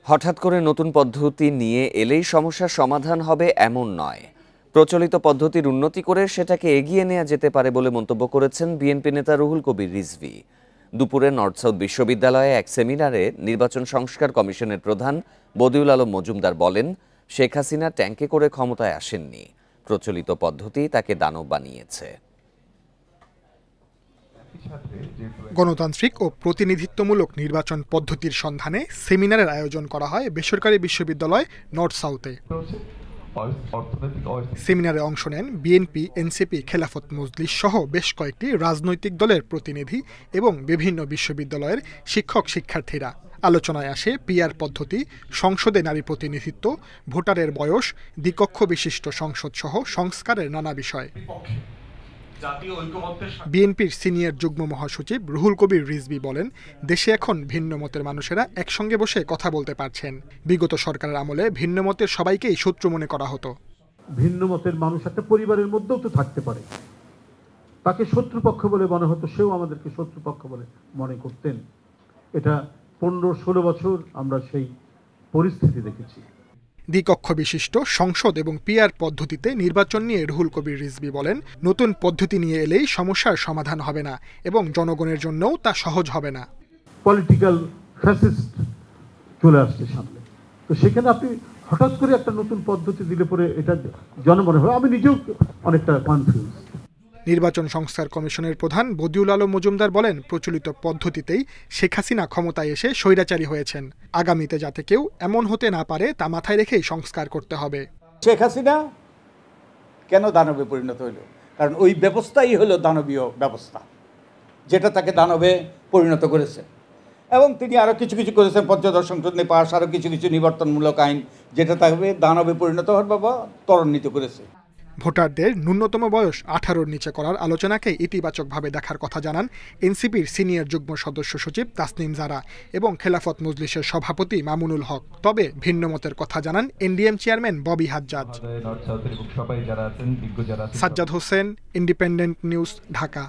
হঠাৎ করে নতুন পদ্ধতি নিয়ে এলেই সমস্যার সমাধান হবে এমন নয়। প্রচলিত পদ্ধতির উন্নতি করে সেটাকে এগিয়ে নেওয়া যেতে পারে বলে মন্তব্য করেছেন বিএনপি নেতা রুহুল কবির রিজভী। দুপুরে নর্থ সাউথ বিশ্ববিদ্যালয়ে এক সেমিনারে নির্বাচন সংস্কার কমিশনের প্রধান বদিউল আলম মজুমদার বলেন, শেখ হাসিনা ট্যাঙ্কে করে ক্ষমতায় আসেননি, প্রচলিত পদ্ধতি তাকে দানব বানিয়েছে। গণতান্ত্রিক ও প্রতিনিধিত্বমূলক নির্বাচন পদ্ধতির সন্ধানে সেমিনারের আয়োজন করা হয় বেসরকারি বিশ্ববিদ্যালয় নর্থ সাউথে। সেমিনারে অংশ নেন বিএনপি, এনসিপি, খেলাফত মজলিস সহ বেশ কয়েকটি রাজনৈতিক দলের প্রতিনিধি এবং বিভিন্ন বিশ্ববিদ্যালয়ের শিক্ষক শিক্ষার্থীরা। আলোচনায় আসে পিআর পদ্ধতি, সংসদে নারী প্রতিনিধিত্ব, ভোটারের বয়স, দ্বিকক্ষ বিশিষ্ট সংসদ সহ সংস্কারের নানা বিষয়। বিএনপির সিনিয়র যুগ্ম মহাসচিব রুহুল কবির রিজভী বলেন, দেশে এখন ভিন্ন মতের মানুষেরা একসঙ্গে বসে কথা বলতে পারছেন। বিগত সরকারের আমলে ভিন্ন মতের সবাইকেই শত্রু মনে করা হতো। ভিন্ন মতের মানুষ একটা পরিবারের মধ্যেও তো থাকতে পারে, তাকে শত্রুপক্ষ বলে মনে হতো, সেও আমাদেরকে শত্রুপক্ষ বলে মনে করতেন। এটা 15-16 বছর আমরা সেই পরিস্থিতি দেখেছি। দ্বিকক্ষ বিশিষ্ট সংসদ এবং পিআর পদ্ধতিতে নির্বাচন নিয়ে রুহুল কবির রিজভী বলেন, নতুন পদ্ধতি নিয়ে এলেই সমস্যার সমাধান হবে না এবং জনগণের জন্যও তা সহজ হবে না। পলিটিক্যাল ফ্যাসিস্ট চলে আসছে সামনে, তো সেখানে আপনি হঠাৎ করে একটা নতুন পদ্ধতি দিলে পরে এটা জনমনে হবে। আমি নিজেও অনেকটা কনফিউজ। নির্বাচন সংস্কার কমিশনের প্রধান বদিউল আলম মজুমদার বলেন, প্রচলিত পদ্ধতিতেই শেখ হাসিনা ক্ষমতায় এসে স্বৈরাচারী হয়েছেন। আগামীতে যাতে কেউ এমন হতে না পারে তা মাথায় রেখেই সংস্কার করতে হবে। শেখ হাসিনা কেন দানবে পরিণত হইল? কারণ ওই ব্যবস্থাই হলো দানবীয় ব্যবস্থা, যেটা তাকে দানবে পরিণত করেছে। এবং তিনি আরও কিছু কিছু করেছেন, পঞ্চদশ সংশোধনী পাশ, আরও কিছু কিছু নিবর্তনমূলক আইন, যেটা তাকে দানবে পরিণত হওয়ার বা ত্বরান্বিত করেছে। ভোটারদের ন্যূনতম বয়স 18-র নিচে করার আলোচনাকে ইতিবাচকভাবে দেখার কথা জানান এনসিপির সিনিয়র যুগ্ম সদস্য সচিব তাসনিম জারা এবং খেলাফত মজলিসের সভাপতি মামুনুল হক। তবে ভিন্ন মতের কথা জানান NDM chairman Bobby Hajjaj. Sajjad Hossain, independent news, Dhaka.